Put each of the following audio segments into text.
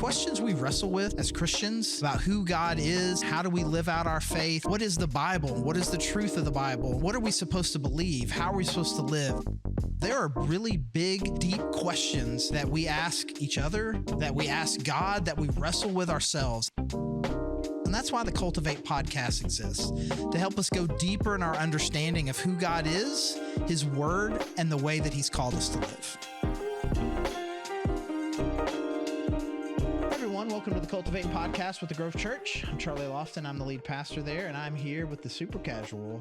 questions we wrestle with as Christians about who God is, how do we live out our faith, what is the Bible, what is the truth of the Bible, what are we supposed to believe, how are we supposed to live. There are really big, deep questions that we ask each other, that we ask God, that we wrestle with ourselves. And that's why the Cultivate podcast exists, to help us go deeper in our understanding of who God is, His Word, and the way that He's called us to live. Hey everyone, welcome to the Cultivate podcast with the Grove Church. I'm Charlie Loften, I'm the lead pastor there, and I'm here with the super casual,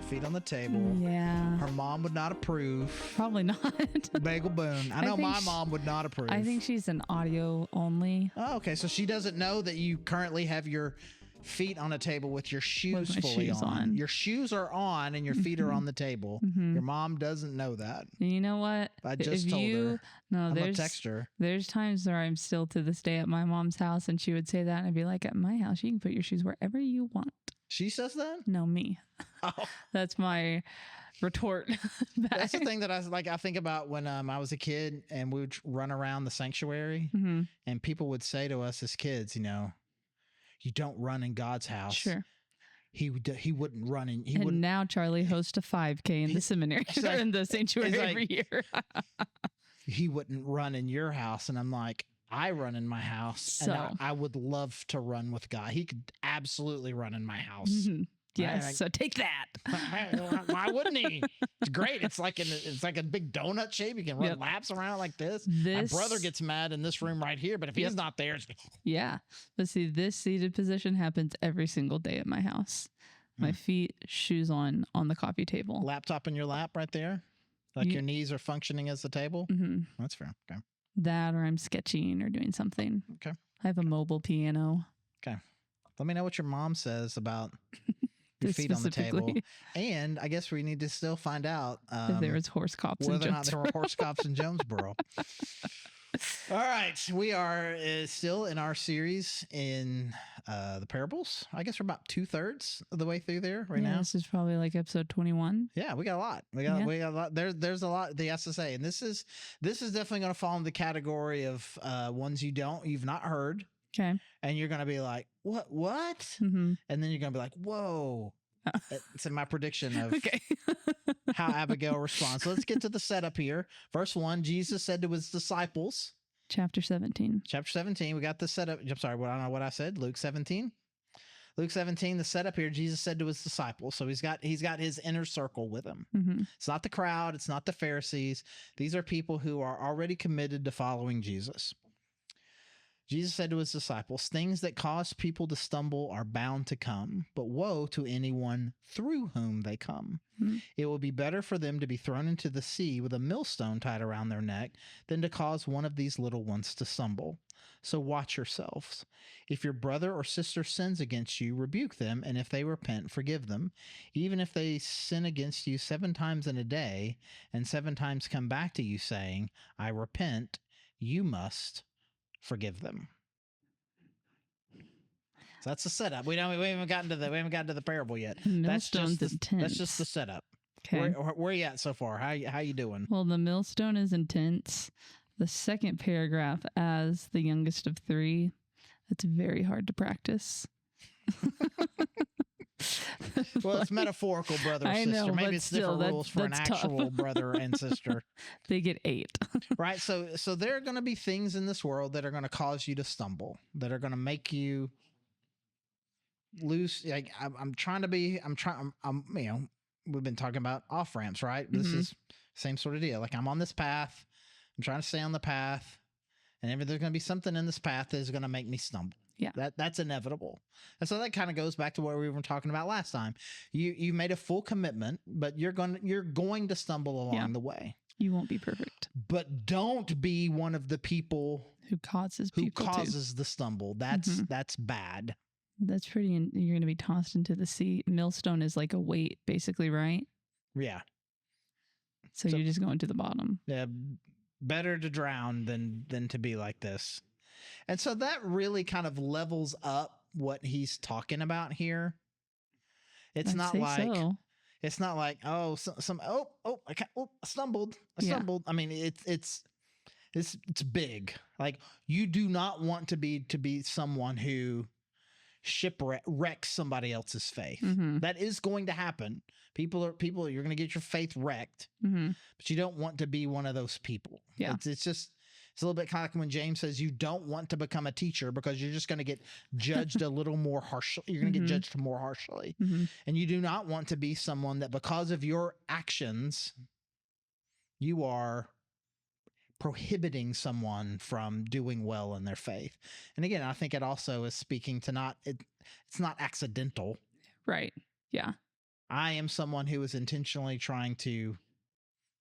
feet on the table. Yeah. Her mom would not approve. Probably not. Bagel Boone. I know my mom would not approve. I think she's an audio only. Oh, okay. So she doesn't know that you currently have your feet on a table with your shoes fully on. Your shoes are on and your feet are on the table. Your mom doesn't know that. You know what? I just told her. No, I'm gonna text her. There's times where I'm still to this day at my mom's house and she would say that and I'd be like, at my house, you can put your shoes wherever you want. She says that? No, me. Oh. That's my retort back. That's the thing that I think about when I was a kid and we would run around the sanctuary and people would say to us as kids, you know, you don't run in God's house. Sure. He wouldn't run in. And now Charlie hosts a 5K in the seminary like, in the sanctuary every year. He wouldn't run in your house. And I'm like, I run in my house and I would love to run with God. He could absolutely run in my house. Yes. So take that. Why wouldn't he? It's great. It's like a big donut shape. You can run laps around like this. My brother gets mad in this room right here, but if he's not there, yeah. But see, this seated position happens every single day at my house. My feet, shoes on the coffee table. Laptop in your lap right there? Like your knees are functioning as the table? That's fair. Okay. That or I'm sketching or doing something. Okay. I have a mobile piano. Okay. Let me know what your mom says about your feet on the table. And I guess we need to still find out if there is horse cops whether or not there were horse cops in Jonesboro. All right. We are still in our series in the parables. I guess we're about 2/3 of the way through there now. This is probably like episode 21. Yeah, we got a lot. We got a lot. There's a lot he has to say. And this is definitely going to fall in the category of ones you've not heard. Okay. And you're going to be like, what? And then you're going to be like, whoa. It's in my prediction of how Abigail responds. So let's get to the setup here. Verse 1, Jesus said to his disciples. Chapter 17. Chapter 17. We got the setup. I'm sorry, I don't know what I said. Luke 17. Luke 17, the setup here, Jesus said to his disciples. So he's got his inner circle with him. It's not the crowd. It's not the Pharisees. These are people who are already committed to following Jesus. Jesus said to his disciples, things that cause people to stumble are bound to come, but woe to anyone through whom they come. It will be better for them to be thrown into the sea with a millstone tied around their neck than to cause one of these little ones to stumble. So watch yourselves. If your brother or sister sins against you, rebuke them, and if they repent, forgive them. Even if they sin against you 7 times in a day, and 7 times come back to you saying, I repent, you must forgive them. So that's the setup. We haven't gotten to the parable yet. That's just the setup. Okay. Where are you at so far? How you doing? Well, the millstone is intense. The second paragraph, as the youngest of 3, that's very hard to practice. Well, it's metaphorical, brother or sister. I know, Maybe it's still, different rules for an actual brother and sister. They get 8. Right. So there are going to be things in this world that are going to cause you to stumble, that are going to make you lose. Like we've been talking about off ramps, right? This is same sort of deal. Like I'm on this path. I'm trying to stay on the path, and there's going to be something in this path that is going to make me stumble. Yeah. That's inevitable. And so that kind of goes back to what we were talking about last time. You made a full commitment, but you're going to stumble along the way. You won't be perfect. But don't be one of the people who causes the stumble. That's bad. That's pretty. You're going to be tossed into the sea. Millstone is like a weight, basically, right? Yeah. So you're just going to the bottom. Yeah. Better to drown than to be like this. And so that really kind of levels up what he's talking about here. It's not like I stumbled. I stumbled. I mean, it's It's big. Like, you do not want to be someone who wrecks somebody else's faith. That is going to happen. People, you're going to get your faith wrecked, but you don't want to be one of those people. Yeah. It's a little bit kind of like when James says you don't want to become a teacher, because you're just going to get judged a little more harshly. You're going to get judged more harshly. And you do not want to be someone that, because of your actions, you are prohibiting someone from doing well in their faith. And again, I think it also is speaking to it's not accidental. Right. Yeah. I am someone who is intentionally trying to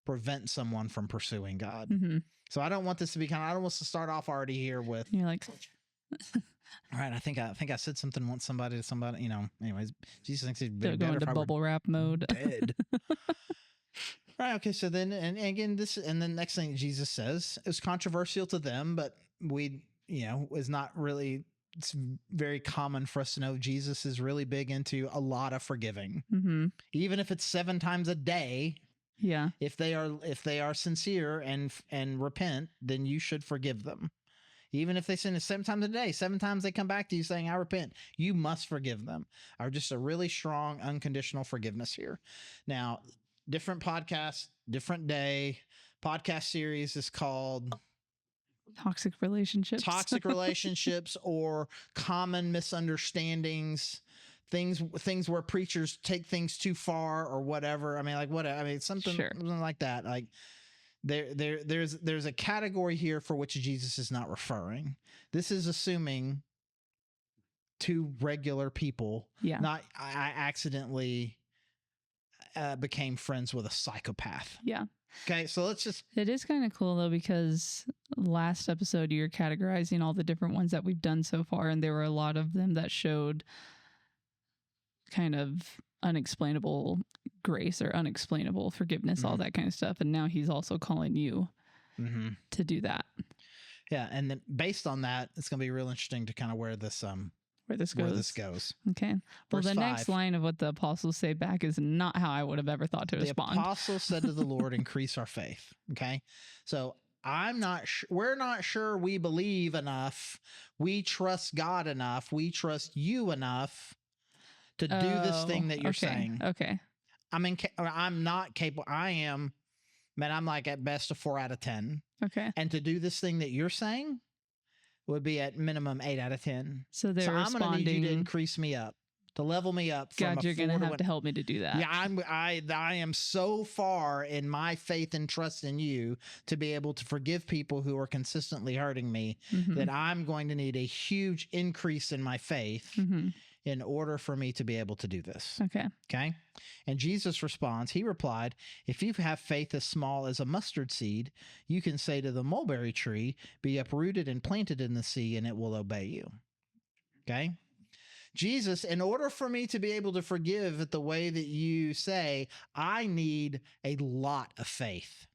prevent someone from pursuing God. So I don't want this to be I don't want to start off already here with, you're like, all right, I think I said something once somebody, anyways, Jesus thinks he'd be go better into if bubble wrap mode. Dead. Right. Okay. So then, and again, and the next thing Jesus says is controversial to them, but is not really, it's very common for us to know Jesus is really big into a lot of forgiving, even if it's 7 times a day. Yeah. If they are sincere and repent, then you should forgive them. Even if they sin 7 times a day, 7 times they come back to you saying, I repent, you must forgive them. Or just a really strong, unconditional forgiveness here. Now, different podcast, different day. Podcast series is called Toxic Relationships. Toxic Relationships, or Common Misunderstandings. Things where preachers take things too far or whatever. I mean, something like that. Like, there's a category here for which Jesus is not referring. This is assuming 2 regular people. Yeah. Not I accidentally became friends with a psychopath. Yeah. Okay, so let's just. It is kind of cool though, because last episode you're categorizing all the different ones that we've done so far, and there were a lot of them that showed kind of unexplainable grace or unexplainable forgiveness, all that kind of stuff. And now he's also calling you to do that. Yeah. And then based on that, it's going to be real interesting to kind of where this goes. Okay. Well, the next line of what the apostles say back is not how I would have ever thought to respond. The apostles said to the Lord, increase our faith. Okay. So we're not sure we believe enough. We trust God enough. We trust you enough to do this thing that you're saying. Okay. I'm not capable. I'm like at best a 4 out of 10. Okay. And to do this thing that you're saying would be at minimum 8 out of 10. So I'm going to need you to increase me up, to level me up. God, you're going to have to help me to do that. Yeah, I am so far in my faith and trust in you to be able to forgive people who are consistently hurting me, that I'm going to need a huge increase in my faith in order for me to be able to do this. Okay. And Jesus responds, he replied, if you have faith as small as a mustard seed, you can say to the mulberry tree, be uprooted and planted in the sea, and it will obey you. Okay. Jesus, in order for me to be able to forgive it the way that you say, I need a lot of faith.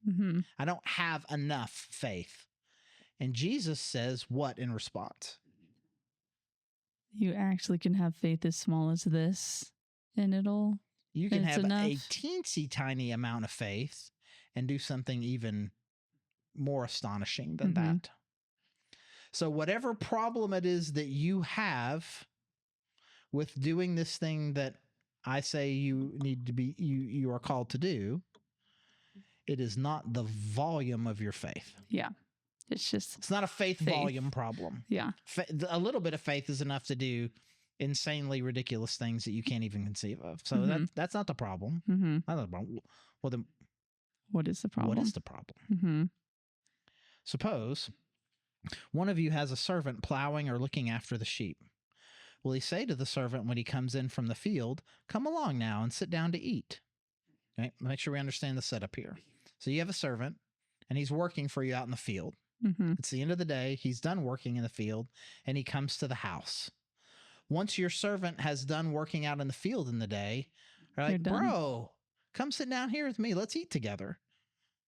I don't have enough faith. And Jesus says what in response? You actually can have faith as small as this, and you can have a teensy tiny amount of faith and do something even more astonishing than that. So whatever problem it is that you have with doing this thing that I say you need to be, you are called to do, it is not the volume of your faith. Yeah. It's not a faith volume problem. Yeah. A little bit of faith is enough to do insanely ridiculous things that you can't even conceive of. So that's not the problem. Not the problem. Well, then what is the problem? What is the problem? Suppose one of you has a servant plowing or looking after the sheep. Will he say to the servant when he comes in from the field, come along now and sit down to eat? Okay, make sure we understand the setup here. So you have a servant and he's working for you out in the field. It's the end of the day. He's done working in the field and he comes to the house. Once your servant has done working out in the field in the day, you're like, bro, come sit down here with me. Let's eat together.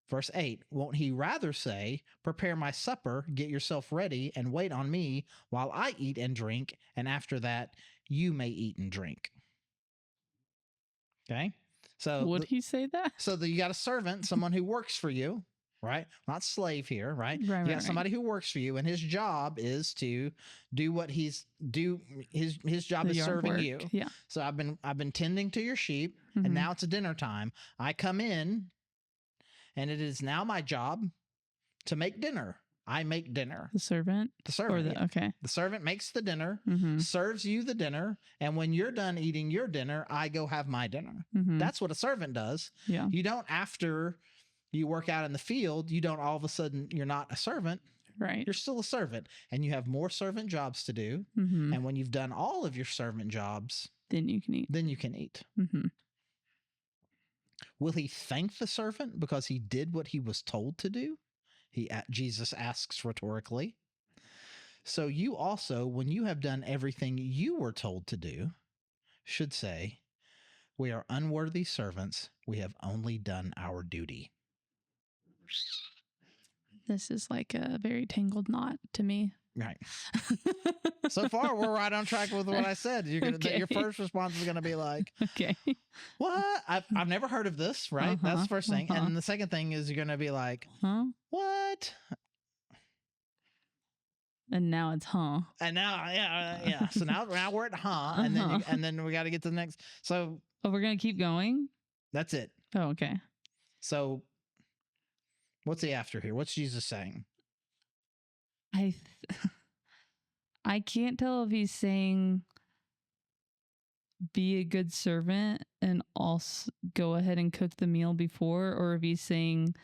Verse 8, won't he rather say, prepare my supper, get yourself ready, and wait on me while I eat and drink, and after that, you may eat and drink. Okay? So would he say that? So you got a servant, someone who works for you, right? Not slave here, right? Right, You got right, somebody who works for you, and his job is to do what his job The is yard serving work. you. Yeah. So I've been tending to your sheep, Mhm. and now it's dinner time. I come in, and it is now my job to make dinner. I make dinner. The servant? The servant. Okay. The servant makes the dinner, Mhm. serves you the dinner, and when you're done eating your dinner, I go have my dinner. Mhm. That's what a servant does. Yeah. You don't, after you work out in the field, you don't all of a sudden, you're not a servant. Right. You're still a servant, and you have more servant jobs to do. Mhm. And when you've done all of your servant jobs, Then you can eat. Mhm. Will he thank the servant because he did what he was told to do? Jesus asks rhetorically. So you also, when you have done everything you were told to do, should say, "We are unworthy servants. We have only done our duty." This is like a very tangled knot to me. Right. So far, we're right on track with what I said. Your first response is going to be like, okay, what? I've never heard of this, right? That's the first thing. And the second thing is you're going to be like, what? And now it's And now, yeah. So now we're at and then we got to get to the next. So, we're gonna keep going. That's it. Oh, okay. So, what's he after here? What's Jesus saying? I can't tell if he's saying be a good servant and also go ahead and cook the meal before, or if he's saying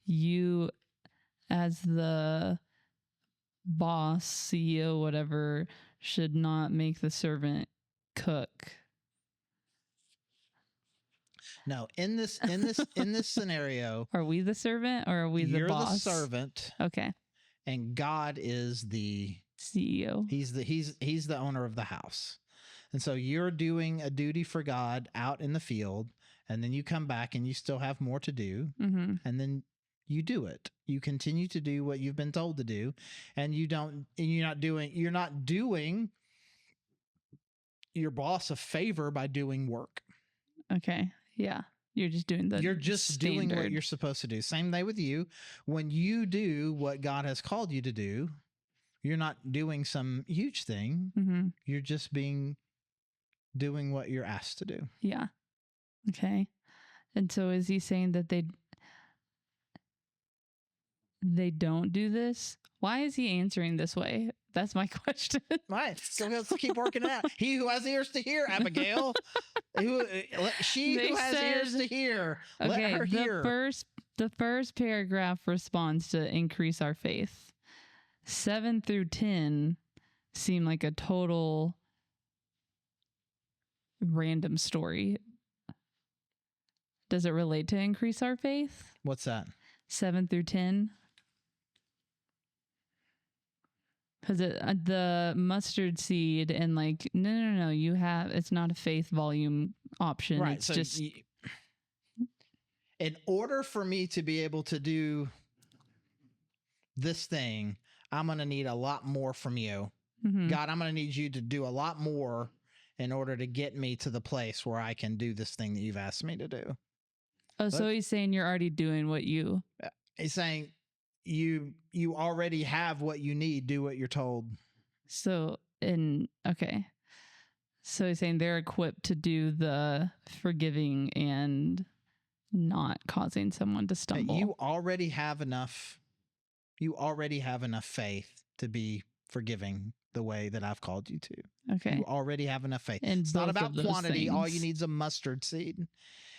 you as the boss, CEO, whatever, should not make the servant cook. No, in this scenario, are we the servant or are we the boss? You're the servant. Okay. And God is the CEO. He's the owner of the house. And so you're doing a duty for God out in the field, and then you come back and you still have more to do. Mm-hmm. And then you do it. You continue to do what you've been told to do, and you're not doing your boss a favor by doing work. Okay. Yeah. You're just doing doing what you're supposed to do. Same way with you. When you do what God has called you to do, you're not doing some huge thing. Mm-hmm. You're just doing what you're asked to do. Yeah. Okay. And so is he saying that they don't do this? Why is he answering this way? That's my question. Right. So let's keep working it out. He who has ears to hear, Abigail. She who has ears to hear. Okay, let her hear. The first paragraph responds to increase our faith. 7 through 10 seem like a total random story. Does it relate to increase our faith? What's that? 7 through 10. Because the mustard seed and like, no, it's not a faith volume option. Right. It's so just. In order for me to be able to do this thing, I'm going to need a lot more from you. Mm-hmm. God, I'm going to need you to do a lot more in order to get me to the place where I can do this thing that you've asked me to do. Oh, so he's saying you're already doing what you... He's saying you already have what you need. Do what you're told. So So he's saying they're equipped to do the forgiving and not causing someone to stumble. You already have enough faith to be forgiving the way that I've called you to. Okay. You already have enough faith. And it's not about quantity. Things. All you need is a mustard seed.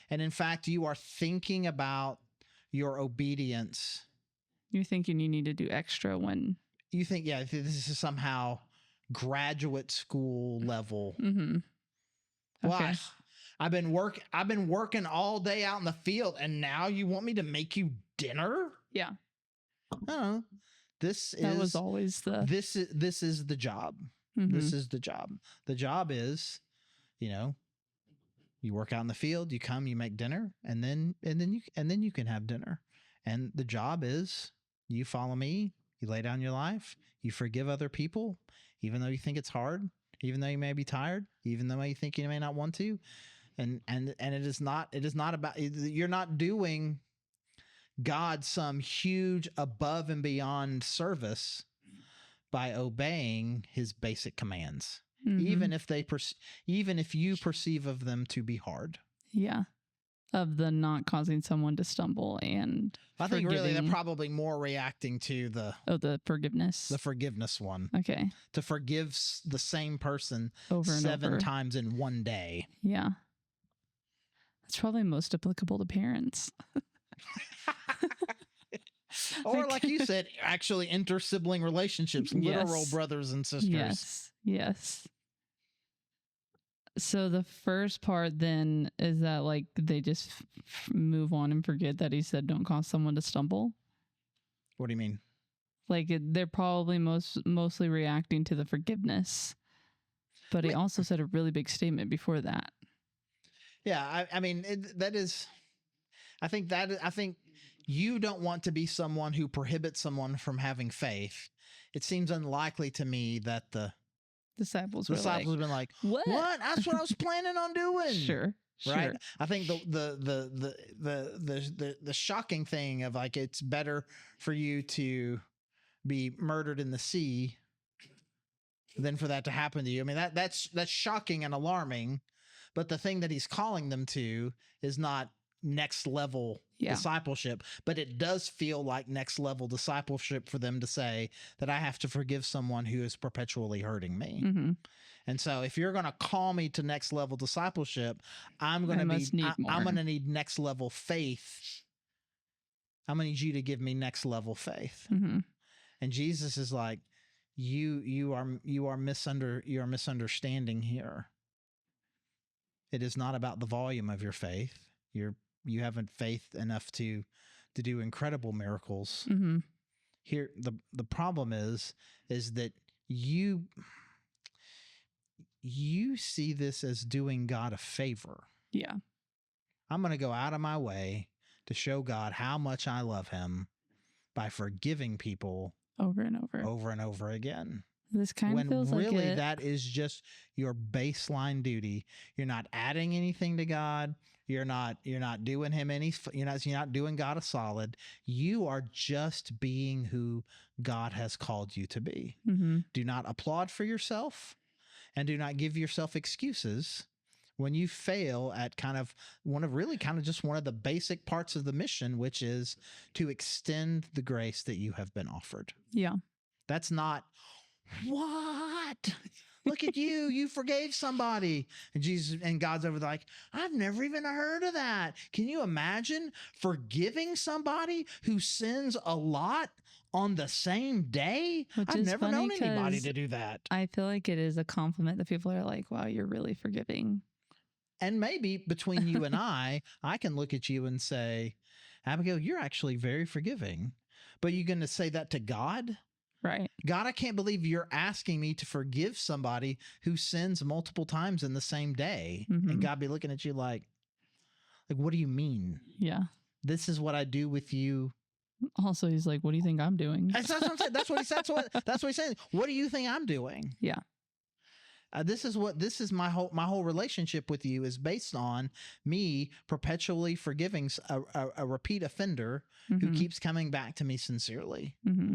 And in fact, you are thinking about your obedience. You're thinking you need to do extra when you think, this is somehow graduate school level. Mm-hmm. Okay. Well, I've been working all day out in the field, and now you want me to make you dinner? Yeah. Oh, this is always this is the job. Mm-hmm. This is the job. The job is, you work out in the field, you come, you make dinner, and then you can have dinner. And the job is you follow me, you lay down your life, you forgive other people, even though you think it's hard, even though you may be tired, even though you think you may not want to. And it is not about, you're not doing God some huge above and beyond service by obeying his basic commands, even if you perceive of them to be hard. Yeah. Of the not causing someone to stumble and I think really they're probably more reacting to the forgiveness. The forgiveness one. Okay. To forgive the same person over and 7 times in one day. Yeah. That's probably most applicable to parents. Or like you said, actually inter-sibling relationships, literal brothers and sisters. Yes. So the first part then is that like they just move on and forget that he said don't cause someone to stumble. What do you mean? Like they're probably mostly reacting to the forgiveness. But he also said a really big statement before that. Yeah, I mean I think you don't want to be someone who prohibits someone from having faith. It seems unlikely to me that the disciples have been like, what? That's what I was planning on doing. Sure. Right. I think the shocking thing of like, it's better for you to be murdered in the sea than for that to happen to you. I mean, that's shocking and alarming, but the thing that he's calling them to is not next level discipleship, but it does feel like next level discipleship for them to say that I have to forgive someone who is perpetually hurting me. Mm-hmm. And so if you're going to call me to next level discipleship, I'm going to need next level faith. I'm going to need you to give me next level faith. Mm-hmm. And Jesus is like, you are misunderstanding here. It is not about the volume of your faith. You haven't faith enough to do incredible miracles. Mm-hmm. Here, the problem is that you see this as doing God a favor. Yeah. I'm going to go out of my way to show God how much I love him by forgiving people over and over again. This kind of feels really like it. That is just your baseline duty. You're not adding anything to God. You're not doing him any. You're not doing God a solid. You are just being who God has called you to be. Mm-hmm. Do not applaud for yourself, and do not give yourself excuses when you fail at kind of one of the basic parts of the mission, which is to extend the grace that you have been offered. Yeah. That's not, what? Look at you. You forgave somebody. And Jesus and God's over there like, I've never even heard of that. Can you imagine forgiving somebody who sins a lot on the same day? I've never known anybody to do that. I feel like it is a compliment that people are like, wow, you're really forgiving. And maybe between you and I can look at you and say, Abigail, you're actually very forgiving. But you're going to say that to God? Right. God, I can't believe you're asking me to forgive somebody who sins multiple times in the same day. Mm-hmm. And God be looking at you like, what do you mean? Yeah. This is what I do with you. Also, he's like, what do you think I'm doing? That's what I'm saying. That's what he's saying. What do you think I'm doing? Yeah. This is my whole relationship with you is based on me perpetually forgiving a repeat offender mm-hmm. who keeps coming back to me sincerely. Mm-hmm.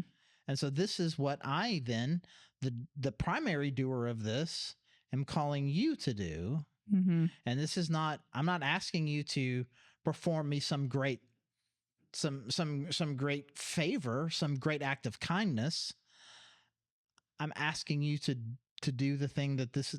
And so this is what I then, the primary doer of this, am calling you to do. Mm-hmm. And this is not, I'm not asking you to perform me some great favor, some great act of kindness. I'm asking you to do the thing that this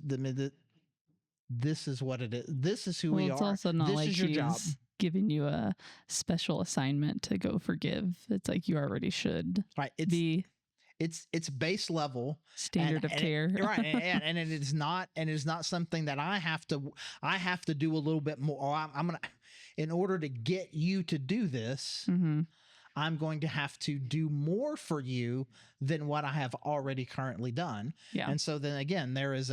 is what it is. This is who we are. It's also not this like is your he's job. Giving you a special assignment to go forgive. It's like you already should. Right. It's base level standard of care. Right. And it is not something that I have to do a little bit more. I'm going to, in order to get you to do this, mm-hmm. I'm going to have to do more for you than what I have already currently done. Yeah. And so then again, there's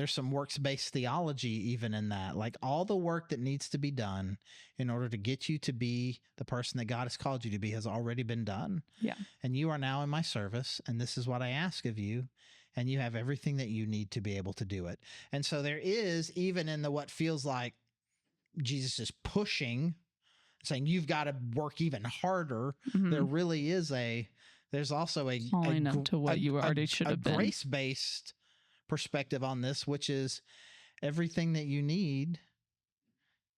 some works-based theology even in that, like all the work that needs to be done in order to get you to be the person that God has called you to be has already been done. Yeah. And you are now in my service, and this is what I ask of you, and you have everything that you need to be able to do it. And so there is, even in what feels like Jesus is pushing, saying you've got to work even harder. Mhm. There really is there's also Calling up to what you already should have been. grace-based perspective on this, which is everything that you need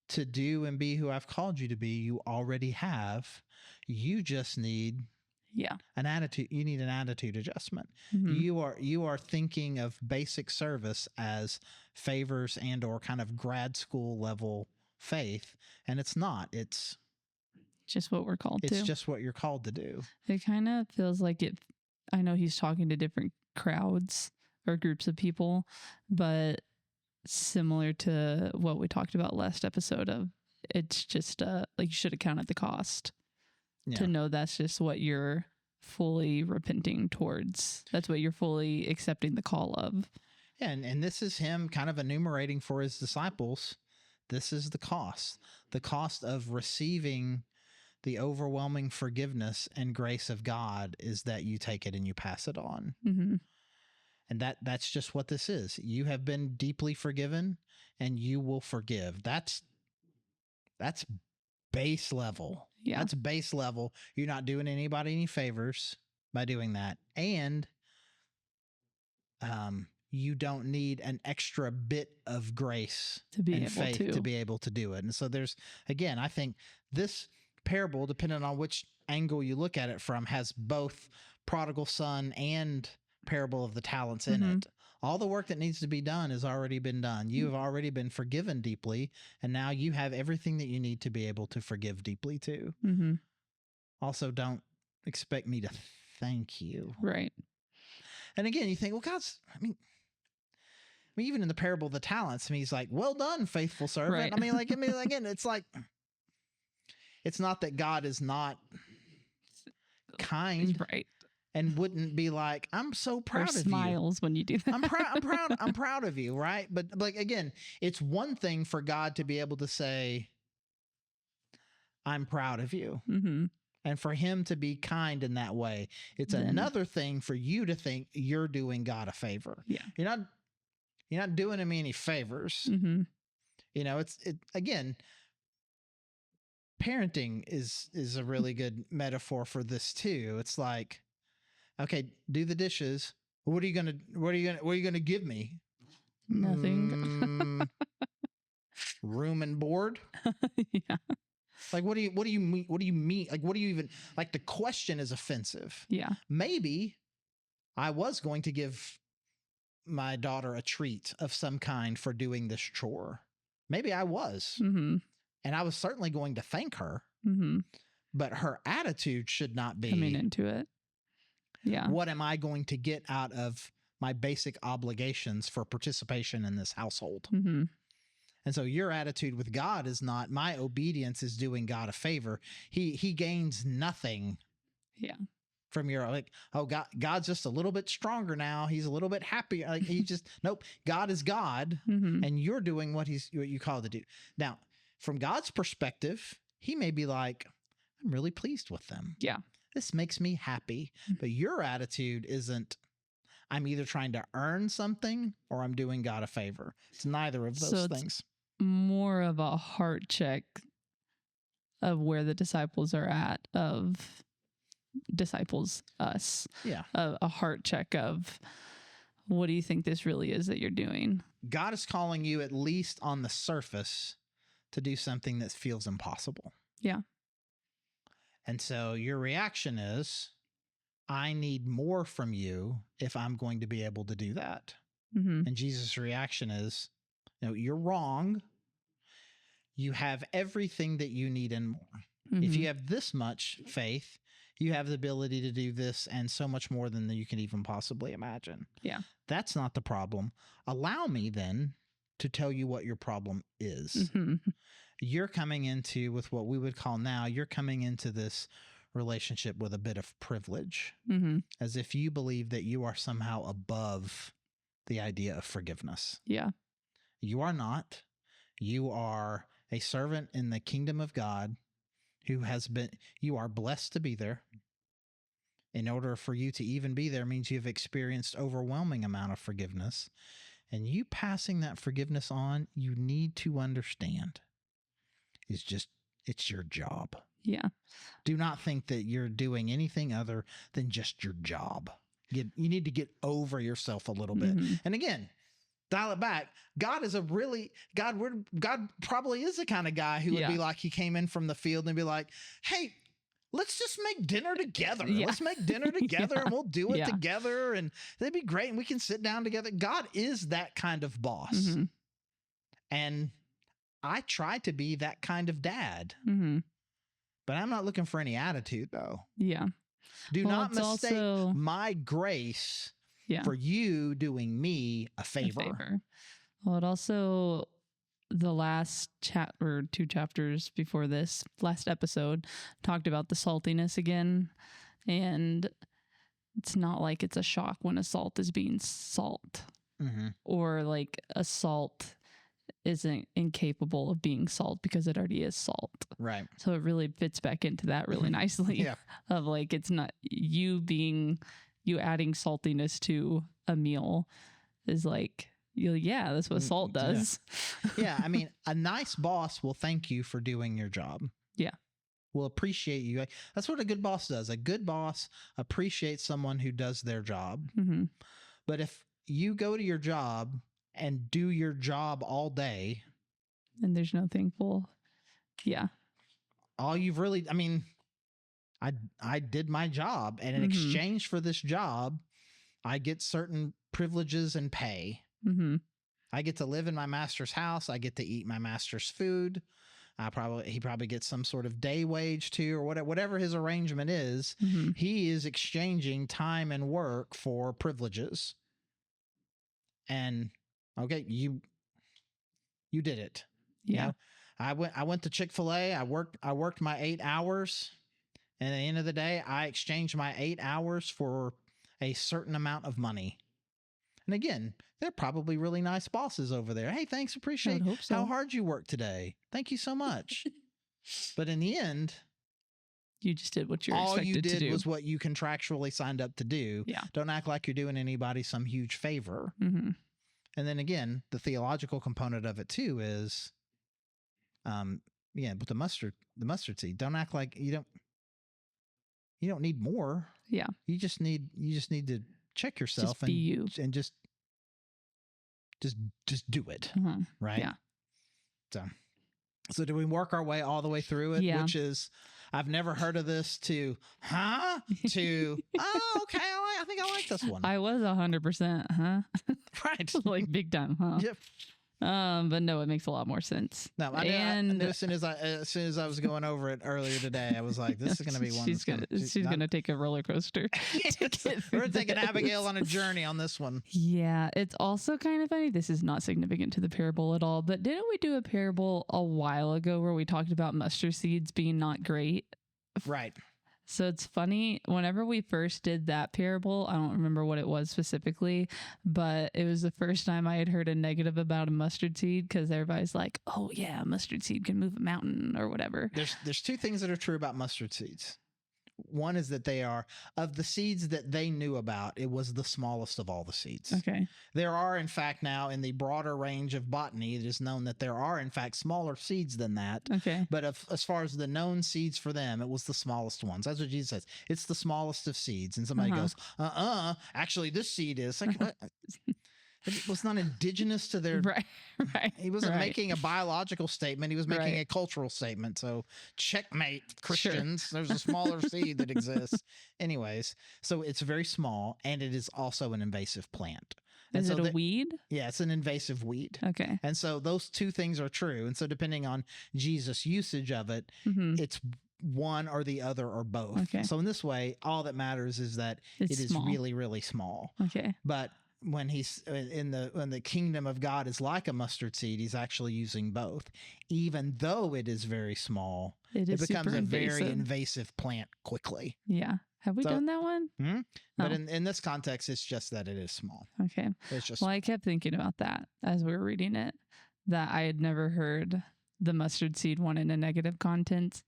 to do and be who I've called you to be, you already have. You just need an attitude. You need an attitude adjustment. Mhm. You are thinking of basic service as favors and or kind of grad school level faith, and it's not. It's just what we're called to. It's just what you're called to do. It kind of feels like it. I know he's talking to different crowds or groups of people, but similar to what we talked about last episode of, it's just like you should have counted the cost to know that's just what you're fully repenting towards. That's what you're fully accepting the call of. Yeah, and this is him kind of enumerating for his disciples. This is the cost of receiving the overwhelming forgiveness and grace of God is that you take it and you pass it on. Mm-hmm. And that's just what this is. You have been deeply forgiven and you will forgive. That's base level. Yeah. That's base level. You're not doing anybody any favors by doing that. And you don't need an extra bit of grace to be and able faith to be able to do it. And so there's, again, I think this parable, depending on which angle you look at it from, has both prodigal son and parable of the talents in it. All the work that needs to be done has already been done. You have already been forgiven deeply, and now you have everything that you need to be able to forgive deeply too. Also, don't expect me to thank you. Right. And again, you think, well, God's, I mean, even in the parable of the talents, I mean, he's like, well done, faithful servant. Right. I mean, again, it's like, it's not that God is not kind, right, and wouldn't be like, I'm so proud of you. Smiles when you do that. I'm proud of you, right? But like, again, it's one thing for God to be able to say, I'm proud of you. And for him to be kind in that way. It's another thing for you to think you're doing God a favor. Yeah. You're not doing him any favors. You know, again, parenting is a really good metaphor for this too. It's like, okay, do the dishes. What are you gonna give me? Nothing. Room and board. Yeah. Like, what do you mean? What do you mean? Like, what do you even, like, the question is offensive. Yeah. Maybe I was going to give my daughter a treat of some kind for doing this chore. Maybe I was. And I was certainly going to thank her. But her attitude should not be coming into it. Yeah. What am I going to get out of my basic obligations for participation in this household? And so your attitude with God is not, my obedience is doing God a favor. He gains nothing. Yeah. From your, like, oh, God's just a little bit stronger now. He's a little bit happier. Like, he just, nope. God is God, and you're doing what you called to do. Now, from God's perspective, he may be like, I'm really pleased with them. Yeah. This makes me happy. But your attitude isn't, I'm either trying to earn something or I'm doing God a favor. It's neither of those things. More of a heart check of where the disciples are at, of disciples, us. Yeah. A heart check of, what do you think this really is that you're doing? God is calling you, at least on the surface, to do something that feels impossible. Yeah. And so your reaction is, I need more from you if I'm going to be able to do that. And Jesus' reaction is, no, you're wrong. You have everything that you need and more. If you have this much faith, you have the ability to do this and so much more than you can even possibly imagine. Yeah. That's not the problem. Allow me then to tell you what your problem is. You're coming into, with what we would call now, you're coming into this relationship with a bit of privilege, as if you believe that you are somehow above the idea of forgiveness. Yeah. You are not. You are a servant in the kingdom of God you are blessed to be there. In order for you to even be there means you've experienced overwhelming amount of forgiveness. And you passing that forgiveness on, you need to understand is just, it's your job. Yeah. Do not think that you're doing anything other than just your job. You need to get over yourself a little bit. And again, dial it back. God probably is the kind of guy who would be like, he came in from the field and be like, hey, let's just make dinner together. Let's make dinner together and we'll do it together. And that'd be great. And we can sit down together. God is that kind of boss. And I try to be that kind of dad. But I'm not looking for any attitude, though. Yeah. Do not mistake my grace for you doing me a favor. Well, it also, the last two chapters before this, last episode, talked about the saltiness again. And it's not like it's a shock when a salt is being salt. Or like a salt isn't incapable of being salt because it already is salt. Right. So it really fits back into that really nicely. Of like, it's not you adding saltiness to a meal is like, that's what salt does. I mean, a nice boss will thank you for doing your job. Will appreciate you. That's what a good boss does. A good boss appreciates someone who does their job. But if you go to your job and do your job all day and there's no thankful, all you've really, I mean, I did my job, and in exchange for this job, I get certain privileges and pay. I get to live in my master's house. I get to eat my master's food. He probably gets some sort of day wage too, or whatever his arrangement is. He is exchanging time and work for privileges. And okay, you did it. You know? I went to Chick-fil-A. I worked my 8 hours, and at the end of the day, I exchanged my 8 hours for a certain amount of money. And again, they're probably really nice bosses over there. Hey, thanks. Appreciate how hard you worked today. Thank you so much. But in the end, you just did what you're expected to do. All you did was what you contractually signed up to do. Don't act like you're doing anybody some huge favor. And then again, the theological component of it too is, with the mustard seed. Don't act like you don't need more. You just need to check yourself just be and just do it. Right. So do we work our way all the way through it? Which is, I've never heard of this, to okay, I think I like this one. I was 100%, right. Like big time, huh? Yep. But no, it makes a lot more sense. No, I knew as soon as I was going over it earlier today, I was like, this is going to be one. She's going to take a roller coaster. We're taking Abigail on a journey on this one. Yeah, it's also kind of funny. This is not significant to the parable at all, but didn't we do a parable a while ago where we talked about mustard seeds being not great? Right. So it's funny, whenever we first did that parable, I don't remember what it was specifically, but it was the first time I had heard a negative about a mustard seed, because everybody's like, oh yeah, mustard seed can move a mountain or whatever. There's two things that are true about mustard seeds. One is that they are, of the seeds that they knew about, it was the smallest of all the seeds. Okay. There are, in fact, now in the broader range of botany, it is known that there are, in fact, smaller seeds than that. Okay. But as far as the known seeds for them, it was the smallest ones. That's what Jesus says. It's the smallest of seeds. And somebody goes, actually, this seed is. Like, it was not indigenous to their. Right. He wasn't making a biological statement. He was making a cultural statement. So checkmate, Christians. Sure. There's a smaller seed that exists. Anyways, so it's very small, and it is also an invasive plant. Is it a weed? Yeah, it's an invasive weed. Okay. And so those two things are true. And so depending on Jesus' usage of it, it's one or the other or both. Okay. So in this way, all that matters is that it is small. Really, really small. Okay. But when he's when the kingdom of God is like a mustard seed, he's actually using both. Even though it is very small, it becomes a very invasive plant quickly. Yeah. Have we done that one? But in this context, it's just that it is small. Okay. It's just I kept thinking about that as we were reading it, that I had never heard the mustard seed one in a negative context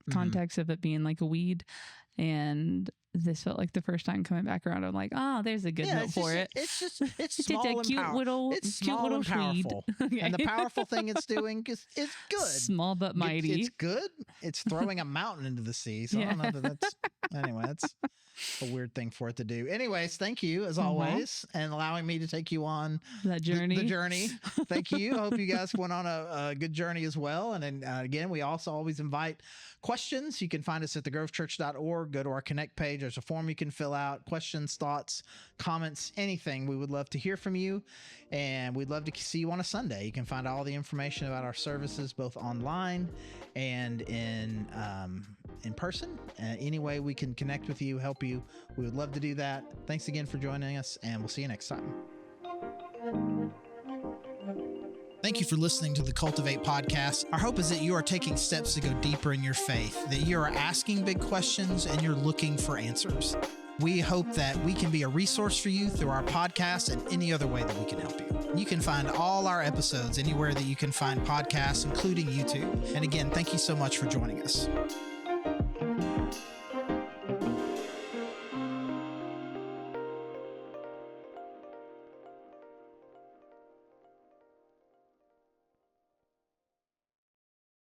of it being like a weed. And this felt like the first time coming back around. I'm like, oh, there's a good note for it. It's small and powerful. It's small and powerful. Okay. And the powerful thing it's doing is good. Small but mighty. It's good. It's throwing a mountain into the sea. So I don't know that's anyway, that's a weird thing for it to do. Anyways, thank you as always, and allowing me to take you on that journey. The journey. Thank you. I hope you guys went on a good journey as well. And then again, we also always invite questions. You can find us at thegrovechurch.org. Go to our Connect page. There's a form you can fill out. Questions, thoughts, comments, anything. We would love to hear from you, and we'd love to see you on a Sunday. You can find all the information about our services both online and in person. Any way we can connect with you, help you, we would love to do that. Thanks again for joining us, and we'll see you next time. Thank you for listening to the Cultivate podcast. Our hope is that you are taking steps to go deeper in your faith, that you are asking big questions and you're looking for answers. We hope that we can be a resource for you through our podcast and any other way that we can help you. You can find all our episodes anywhere that you can find podcasts, including YouTube. And again, thank you so much for joining us.